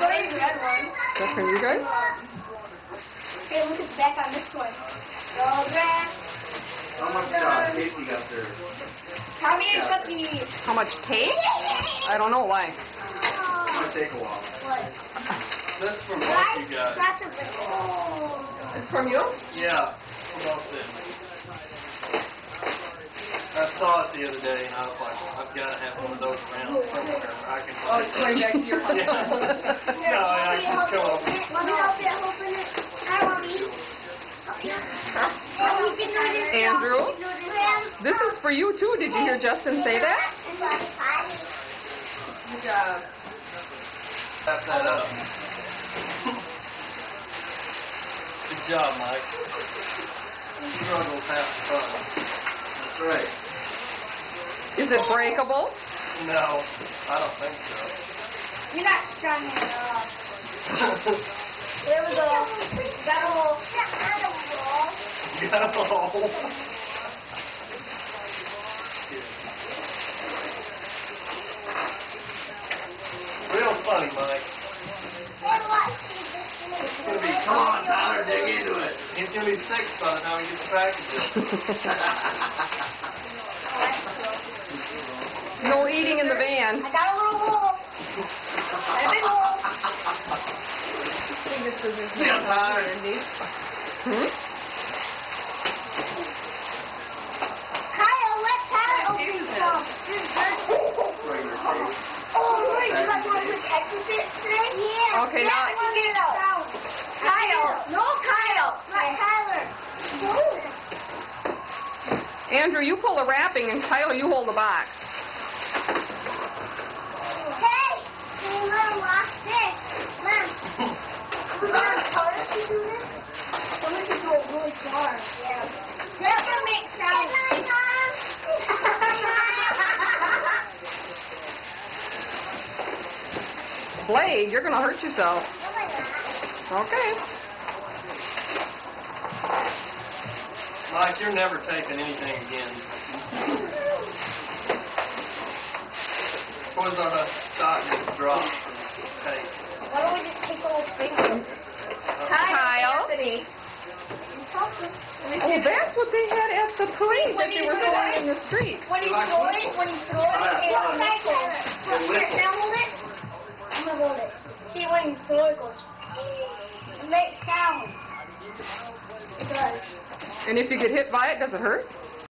red one. That's from you guys? Okay, look at the back on this one. How much tape you got there? How many got the... How much tape? I don't know why. It might take a while. What? This is from both you guys. That's a big one. It's from you? Yeah, from both them. I saw it the other day, and I was like, I've got to have one of those around somewhere where I can Oh, find it's going back to your house. Yeah. No, I can come up. Let me help you open it. Hi, Mommy. Andrew? This is for you too. Did you hear Justin say that? Good job. Wrap that up. Good job, Mike. Struggle's half the fun. That's right. Is it breakable? No, I don't think so. You're not strong enough. There we go. Got a hole. You got a hole. Real funny, Mike. It's gonna be, Come on, Tyler, dig into it. he's gonna be 6 by the time he gets the package. No eating in the van. I got a little hole. A big hole. Yeah, Tyler. Hmm? Kyle, let Tyler open some. This is good. Regular tape. Oh, wait, you guys want to quick exercise today? Yeah. Okay, Yeah, now- I want to get it out. Kyle. No, Kyle. Let Tyler. Andrew, you pull the wrapping, and Tyler, you hold the box. Hey, you want to watch this? Mom. Mom, how does he do this? Someone can go really far. Yeah. That will make sound. Blade, you're going to hurt yourself. Okay. Mike, you're never taking anything again. Toys R Us stock just dropped from tape. Why don't we just take the whole thing? Kyle? Anthony. Oh, that's what they had at the parade that they were throwing in the street. When you throw it, it's here, now hold it. I'm gonna hold it. See, when you throw it, goes. It makes sounds. It does. And if you get hit by it, does it hurt?